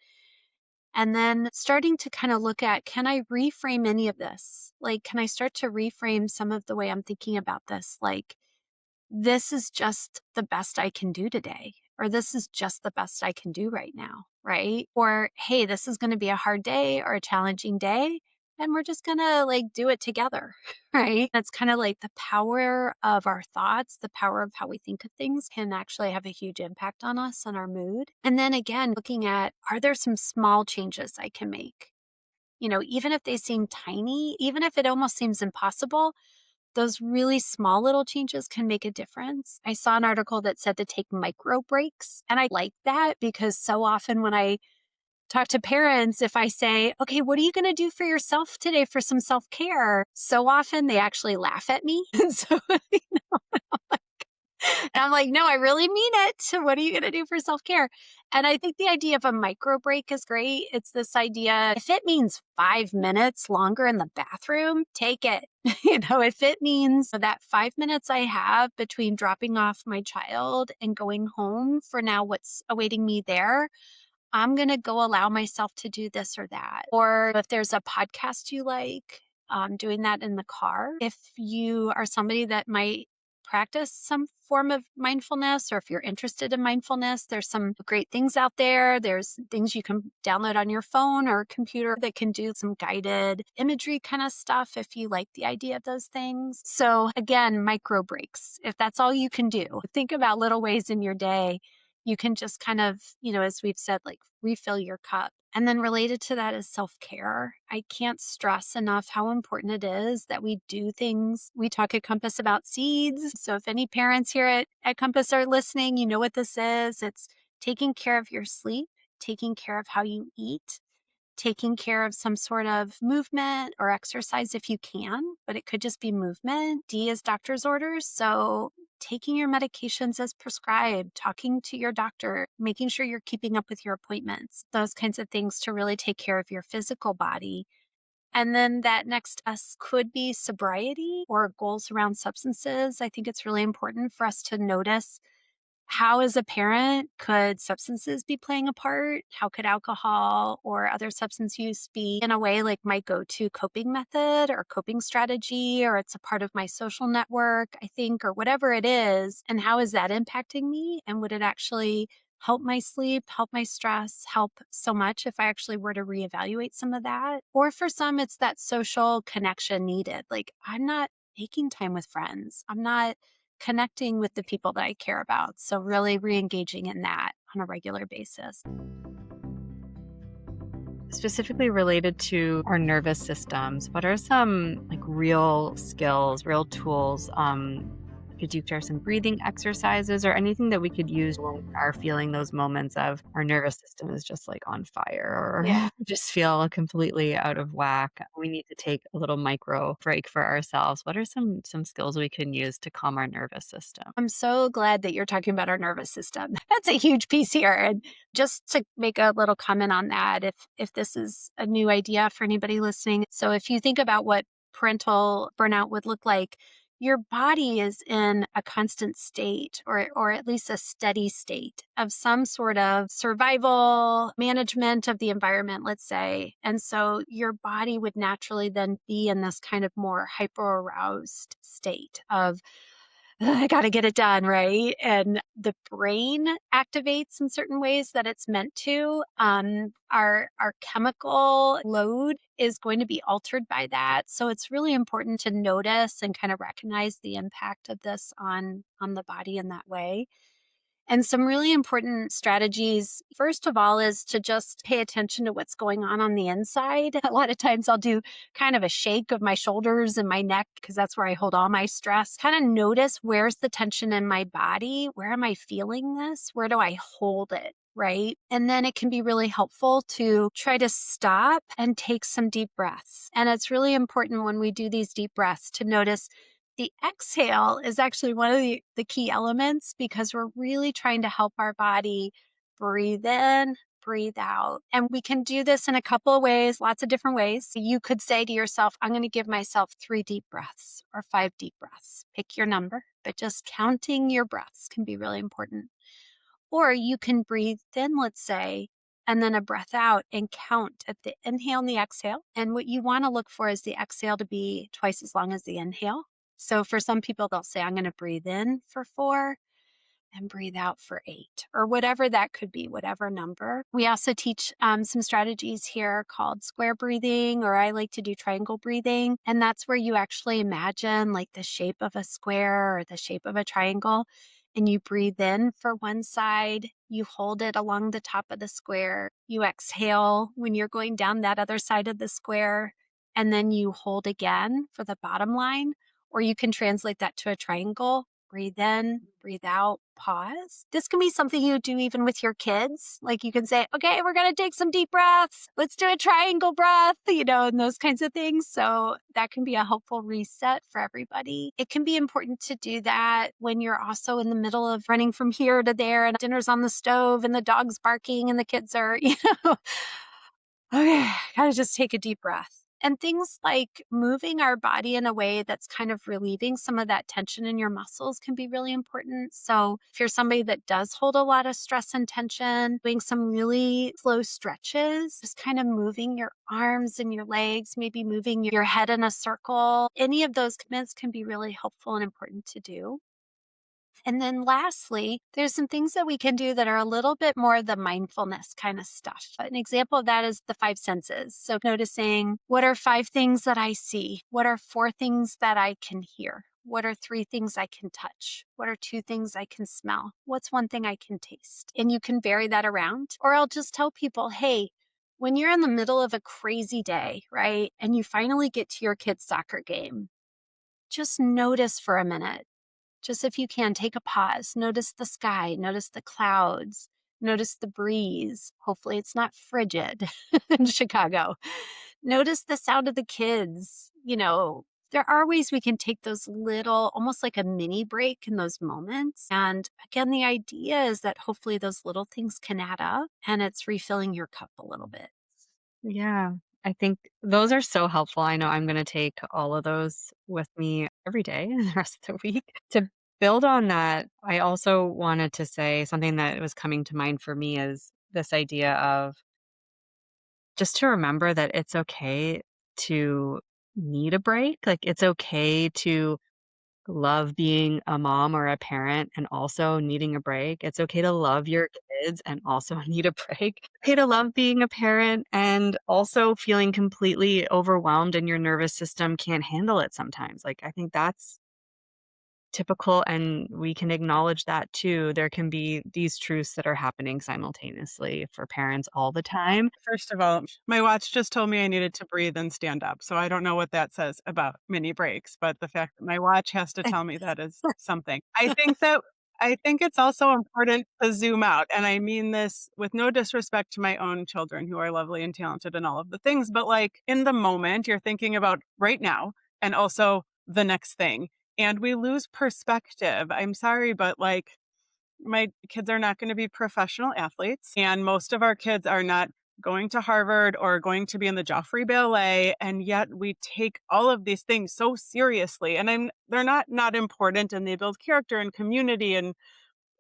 And then starting to kind of look at, can I reframe any of this? Like, can I start to reframe some of the way I'm thinking about this? Like, this is just the best I can do today, or this is just the best I can do right now, right? Or, hey, this is going to be a hard day or a challenging day, and we're just going to like do it together, right? That's kind of like the power of our thoughts, the power of how we think of things can actually have a huge impact on us and our mood. And then again, looking at, are there some small changes I can make? Even if they seem tiny, even if it almost seems impossible, those really small little changes can make a difference. I saw an article that said to take micro breaks. And I like that because so often when I talk to parents, if I say, okay, what are you going to do for yourself today for some self-care? So often they actually laugh at me. And so, and I'm like, no, I really mean it. What are you going to do for self-care? And I think the idea of a micro break is great. It's this idea, if it means 5 minutes longer in the bathroom, take it. If it means that 5 minutes I have between dropping off my child and going home for now what's awaiting me there, I'm going to go allow myself to do this or that. Or if there's a podcast you like, doing that in the car. If you are somebody that might practice some form of mindfulness, or if you're interested in mindfulness, there's some great things out there. There's things you can download on your phone or computer that can do some guided imagery kind of stuff if you like the idea of those things. So again, micro breaks. If that's all you can do, think about little ways in your day you can just kind of, as we've said, like refill your cup. And then related to that is self-care. I can't stress enough how important it is that we do things. We talk at Compass about seeds. So if any parents here at Compass are listening, you know what this is. It's taking care of your sleep, taking care of how you eat, taking care of some sort of movement or exercise if you can, but it could just be movement. D is doctor's orders. So taking your medications as prescribed, talking to your doctor, making sure you're keeping up with your appointments, those kinds of things to really take care of your physical body. And then that next S could be sobriety or goals around substances. I think it's really important for us to notice how, as a parent, could substances be playing a part? How could alcohol or other substance use be, in a way, like my go-to coping method or coping strategy, or it's a part of my social network, I think, or whatever it is? And how is that impacting me? And would it actually help my sleep, help my stress, help so much if I actually were to reevaluate some of that? Or for some, it's that social connection needed. Like, I'm not making time with friends. I'm not connecting with the people that I care about. So really re-engaging in that on a regular basis. Specifically related to our nervous systems, what are some like real skills, real tools? Could you share some breathing exercises or anything that we could use when we are feeling those moments of our nervous system is just like on fire or just feel completely out of whack? We need to take a little micro break for ourselves. What are some skills we can use to calm our nervous system? I'm so glad that you're talking about our nervous system. That's a huge piece here. And just to make a little comment on that, if this is a new idea for anybody listening. So if you think about what parental burnout would look like, your body is in a constant state or at least a steady state of some sort of survival management of the environment, let's say. And so your body would naturally then be in this kind of more hyper aroused state of I got to get it done, right? And the brain activates in certain ways that it's meant to. Our chemical load is going to be altered by that. So it's really important to notice and kind of recognize the impact of this on the body in that way. And some really important strategies, first of all, is to just pay attention to what's going on the inside. A lot of times I'll do kind of a shake of my shoulders and my neck because that's where I hold all my stress. Kind of notice where's the tension in my body? Where am I feeling this? Where do I hold it? Right. And then it can be really helpful to try to stop and take some deep breaths. And it's really important when we do these deep breaths to notice the exhale is actually one of the key elements because we're really trying to help our body breathe in, breathe out. And we can do this in a couple of ways, lots of different ways. You could say to yourself, I'm going to give myself 3 deep breaths or 5 deep breaths. Pick your number, but just counting your breaths can be really important. Or you can breathe in, let's say, and then a breath out and count at the inhale and the exhale. And what you want to look for is the exhale to be twice as long as the inhale. So for some people, they'll say, I'm going to breathe in for 4 and breathe out for 8, or whatever that could be, whatever number. We also teach some strategies here called square breathing, or I like to do triangle breathing. And that's where you actually imagine like the shape of a square or the shape of a triangle. And you breathe in for one side, you hold it along the top of the square, you exhale when you're going down that other side of the square, and then you hold again for the bottom line. Or you can translate that to a triangle. Breathe in, breathe out, pause. This can be something you do even with your kids. Like you can say, okay, we're going to take some deep breaths. Let's do a triangle breath, and those kinds of things. So that can be a helpful reset for everybody. It can be important to do that when you're also in the middle of running from here to there and dinner's on the stove and the dog's barking and the kids are, okay, gotta just take a deep breath. And things like moving our body in a way that's kind of relieving some of that tension in your muscles can be really important. So if you're somebody that does hold a lot of stress and tension, doing some really slow stretches, just kind of moving your arms and your legs, maybe moving your head in a circle, any of those movements can be really helpful and important to do. And then lastly, there's some things that we can do that are a little bit more of the mindfulness kind of stuff. An example of that is the 5 senses. So noticing what are 5 things that I see? What are 4 things that I can hear? What are 3 things I can touch? What are 2 things I can smell? What's 1 thing I can taste? And you can vary that around. Or I'll just tell people, hey, when you're in the middle of a crazy day, right? And you finally get to your kid's soccer game, just notice for a minute. Just if you can, take a pause. Notice the sky, notice the clouds, notice the breeze. Hopefully it's not frigid in Chicago. Notice the sound of the kids. There are ways we can take those little, almost like a mini break in those moments. And again, the idea is that hopefully those little things can add up and it's refilling your cup a little bit. Yeah, I think those are so helpful. I know I'm going to take all of those with me every day the rest of the week. To build on that, I also wanted to say something that was coming to mind for me is this idea of just to remember that it's okay to need a break. Like it's okay to love being a mom or a parent and also needing a break. It's okay to love your kids and also need a break. Okay to love being a parent and also feeling completely overwhelmed and your nervous system can't handle it sometimes. Like I think that's typical and we can acknowledge that too. There can be these truths that are happening simultaneously for parents all the time. First of all, my watch just told me I needed to breathe and stand up. So I don't know what that says about mini breaks, but the fact that my watch has to tell me that is something. I think it's also important to zoom out. And I mean this with no disrespect to my own children who are lovely and talented and all of the things, but like in the moment, you're thinking about right now and also the next thing. And we lose perspective. I'm sorry, but like my kids are not going to be professional athletes. And most of our kids are not going to Harvard or going to be in the Joffrey Ballet, and yet we take all of these things so seriously. And they're not important, and they build character and community, and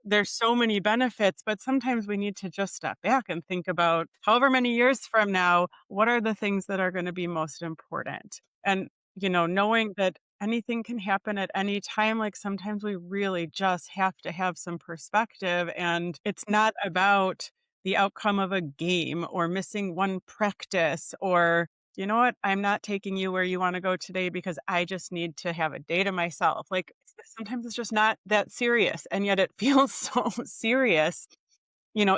there's so many benefits, but sometimes we need to just step back and think about however many years from now, what are the things that are going to be most important? And, knowing that anything can happen at any time, like sometimes we really just have to have some perspective. And it's not about the outcome of a game or missing one practice or, you know what, I'm not taking you where you want to go today because I just need to have a day to myself. Like sometimes it's just not that serious, and yet it feels so serious.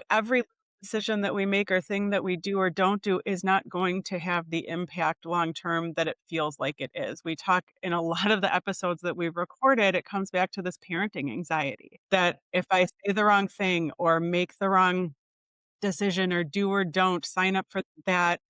Every decision that we make or thing that we do or don't do is not going to have the impact long term that it feels like it is. We talk in a lot of the episodes that we've recorded, it comes back to this parenting anxiety that if I say the wrong thing or make the wrong decision or do or don't sign up for that,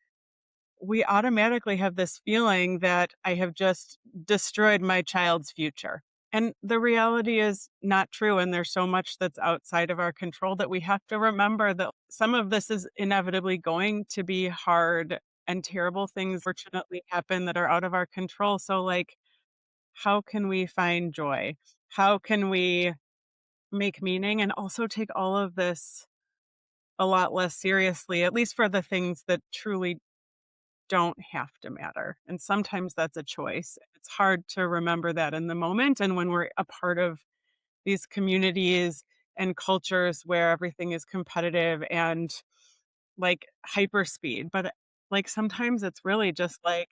we automatically have this feeling that I have just destroyed my child's future. And the reality is not true. And there's so much that's outside of our control that we have to remember that some of this is inevitably going to be hard and terrible things fortunately happen that are out of our control. So, like, how can we find joy? How can we make meaning and also take all of this a lot less seriously, at least for the things that truly don't have to matter. And sometimes that's a choice. It's hard to remember that in the moment. And when we're a part of these communities and cultures where everything is competitive and like hyper speed, but like sometimes it's really just like,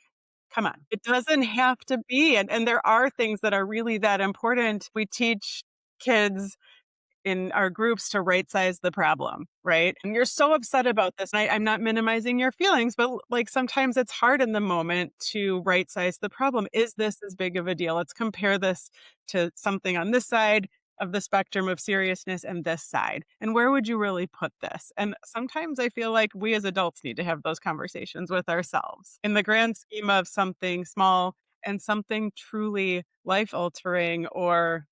come on, it doesn't have to be. And there are things that are really that important. We teach kids in our groups to right size the problem, right? And you're so upset about this. And I'm not minimizing your feelings, but like sometimes it's hard in the moment to right size the problem. Is this as big of a deal? Let's compare this to something on this side of the spectrum of seriousness and this side. And where would you really put this? And sometimes I feel like we as adults need to have those conversations with ourselves in the grand scheme of something small and something truly life altering or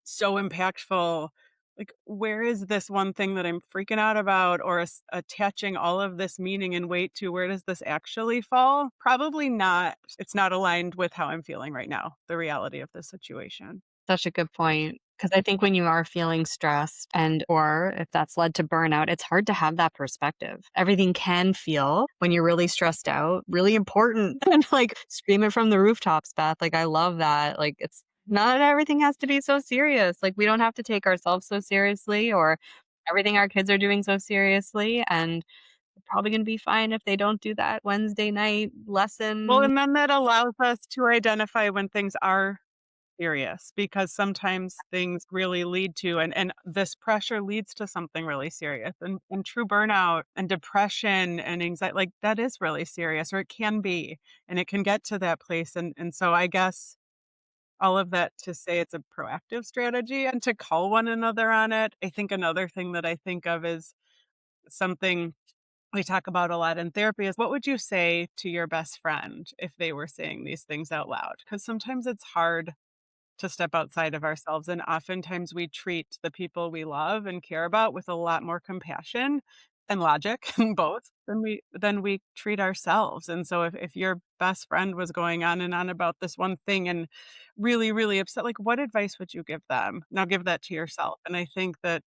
so impactful. Like, where is this one thing that I'm freaking out about or attaching all of this meaning and weight to? Where does this actually fall? Probably not. It's not aligned with how I'm feeling right now, the reality of the situation. Such a good point. Because I think when you are feeling stressed and or if that's led to burnout, it's hard to have that perspective. Everything can feel when you're really stressed out, really important. And like scream it from the rooftops, Beth. Like I love that. Like it's not everything has to be so serious. Like we don't have to take ourselves so seriously or everything our kids are doing so seriously. And they're probably going to be fine if they don't do that Wednesday night Well, lesson. and then that allows us to identify when things are serious because sometimes things really lead to and this pressure leads to something really serious and true burnout and depression and anxiety like that is really serious or it can be and it can get to that place and so I guess all of that to say it's a proactive strategy and to call one another on it. I think another thing that I think of is something we talk about a lot in therapy is what would you say to your best friend if they were saying these things out loud? Because sometimes it's hard to step outside of ourselves. And oftentimes we treat the people we love and care about with a lot more compassion and logic both than we treat ourselves. And so if your best friend was going on and on about this one thing and really, really upset, like what advice would you give them? Now give that to yourself. And I think that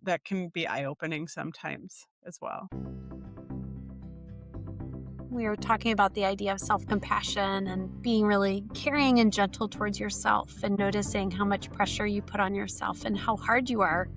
that can be eye-opening sometimes as well. We were talking about the idea of self compassion and being really caring and gentle towards yourself and noticing how much pressure you put on yourself and how hard you are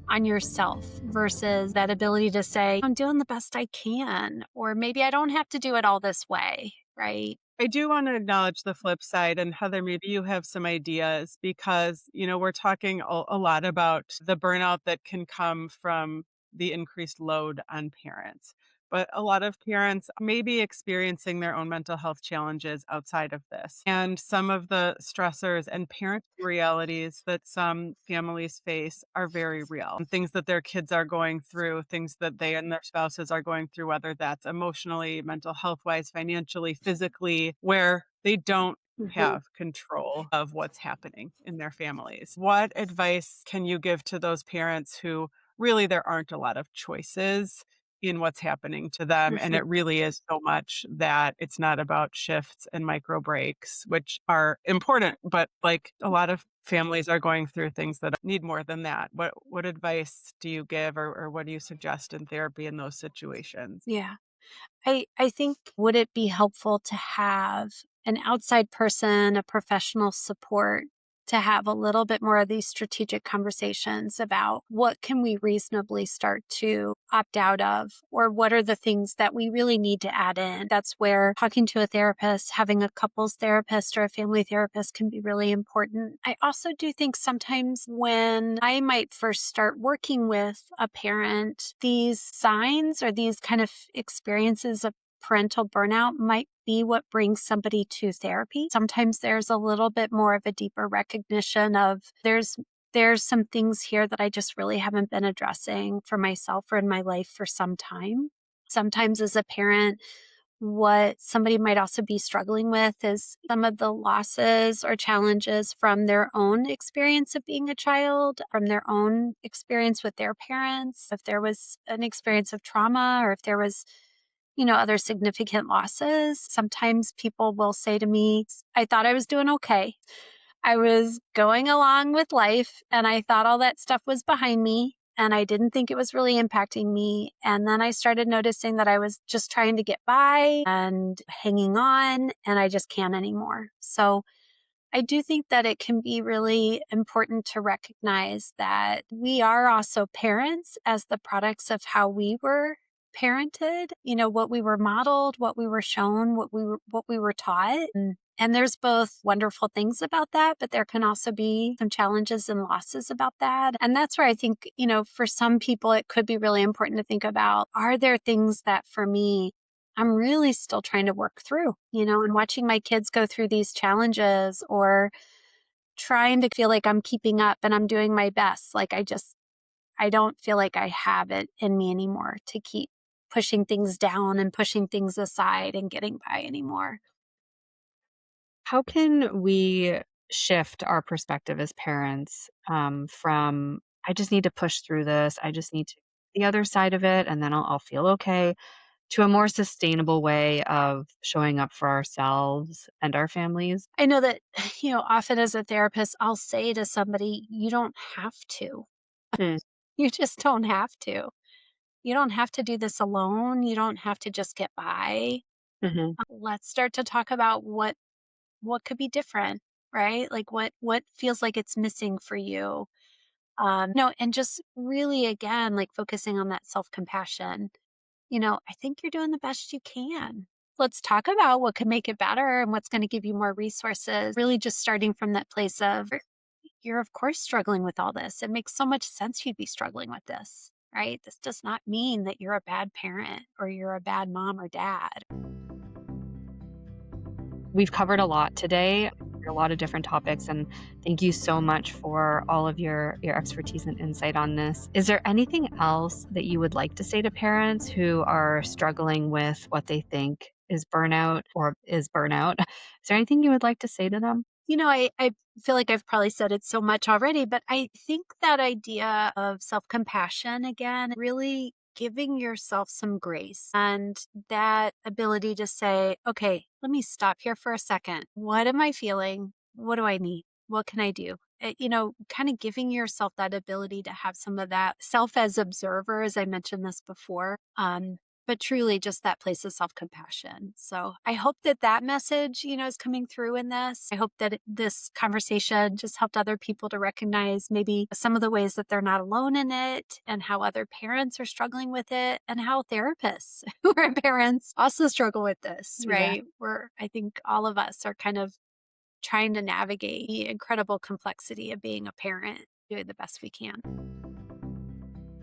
on yourself versus that ability to say, I'm doing the best I can, or maybe I don't have to do it all this way, right? I do want to acknowledge the flip side. And Heather, maybe you have some ideas because, we're talking a lot about the burnout that can come from the increased load on parents. But a lot of parents may be experiencing their own mental health challenges outside of this. And some of the stressors and parent realities that some families face are very real. And things that their kids are going through, things that they and their spouses are going through, whether that's emotionally, mental health wise, financially, physically, where they don't Mhm. have control of what's happening in their families. What advice can you give to those parents who really there aren't a lot of choices in what's happening to them. And Mhm. it really is so much that it's not about shifts and micro breaks, which are important, but like a lot of families are going through things that need more than that. What advice do you give or what do you suggest in therapy in those situations? Yeah. I think would it be helpful to have an outside person, a professional support to have a little bit more of these strategic conversations about what can we reasonably start to opt out of, or what are the things that we really need to add in. That's where talking to a therapist, having a couples therapist or a family therapist can be really important. I also do think sometimes when I might first start working with a parent, these signs or these kind of experiences of parental burnout might be what brings somebody to therapy. Sometimes there's a little bit more of a deeper recognition of there's some things here that I just really haven't been addressing for myself or in my life for some time. Sometimes as a parent, what somebody might also be struggling with is some of the losses or challenges from their own experience of being a child, from their own experience with their parents. If there was an experience of trauma or if there was other significant losses. Sometimes people will say to me, I thought I was doing okay. I was going along with life and I thought all that stuff was behind me and I didn't think it was really impacting me. And then I started noticing that I was just trying to get by and hanging on and I just can't anymore. So I do think that it can be really important to recognize that we are also parents as the products of how we were parented, what we were modeled, what we were shown, what we were taught. And there's both wonderful things about that, but there can also be some challenges and losses about that. And that's where I think, for some people, it could be really important to think about, are there things that for me I'm really still trying to work through, and watching my kids go through these challenges or trying to feel like I'm keeping up and I'm doing my best. Like I don't feel like I have it in me anymore to keep pushing things down and pushing things aside and getting by anymore. How can we shift our perspective as parents from, I just need to push through this, I just need to the other side of it, and then I'll feel okay, to a more sustainable way of showing up for ourselves and our families? I know that, often as a therapist, I'll say to somebody, you don't have to. Mm, You just don't have to. You don't have to do this alone. You don't have to just get by. mhm. Let's start to talk about what could be different, right? Like what feels like it's missing for you. No, and just really again, like focusing on that self-compassion. I think you're doing the best you can. Let's talk about what could make it better and what's going to give you more resources. Really just starting from that place of you're of course struggling with all this. It makes so much sense you'd be struggling with this, right? This does not mean that you're a bad parent or you're a bad mom or dad. We've covered a lot today, a lot of different topics, and thank you so much for all of your expertise and insight on this. Is there anything else that you would like to say to parents who are struggling with what they think is burnout or is burnout? Is there anything you would like to say to them? I feel like I've probably said it so much already, but I think that idea of self compassion again, really giving yourself some grace and that ability to say, okay, let me stop here for a second. What am I feeling? What do I need? What can I do? Kind of giving yourself that ability to have some of that self as observer, as I mentioned this before. But truly just that place of self-compassion. So I hope that message, is coming through in this. I hope that this conversation just helped other people to recognize maybe some of the ways that they're not alone in it and how other parents are struggling with it and how therapists who are parents also struggle with this, Yeah. right? I think all of us are kind of trying to navigate the incredible complexity of being a parent, doing the best we can.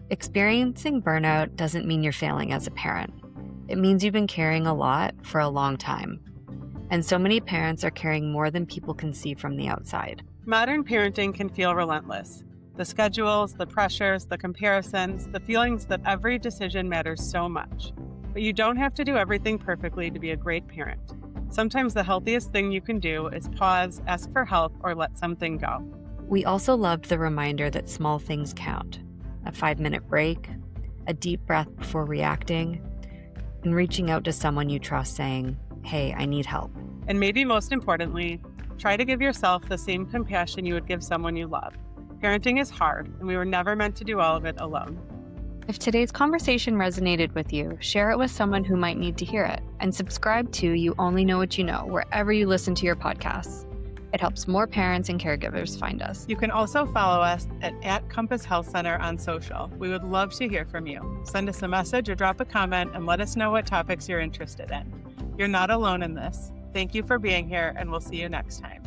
Experiencing burnout doesn't mean you're failing as a parent. It means you've been carrying a lot for a long time. And so many parents are carrying more than people can see from the outside. Modern parenting can feel relentless. The schedules, the pressures, the comparisons, the feelings that every decision matters so much. But you don't have to do everything perfectly to be a great parent. Sometimes the healthiest thing you can do is pause, ask for help, or let something go. We also loved the reminder that small things count. A 5-minute break, a deep breath before reacting, and reaching out to someone you trust saying, "Hey, I need help." And maybe most importantly, try to give yourself the same compassion you would give someone you love. Parenting is hard, and we were never meant to do all of it alone. If today's conversation resonated with you, share it with someone who might need to hear it, and subscribe to You Only Know What You Know wherever you listen to your podcasts. It helps more parents and caregivers find us. You can also follow us at Compass Health Center on social. We would love to hear from you. Send us a message or drop a comment and let us know what topics you're interested in. You're not alone in this. Thank you for being here, and we'll see you next time.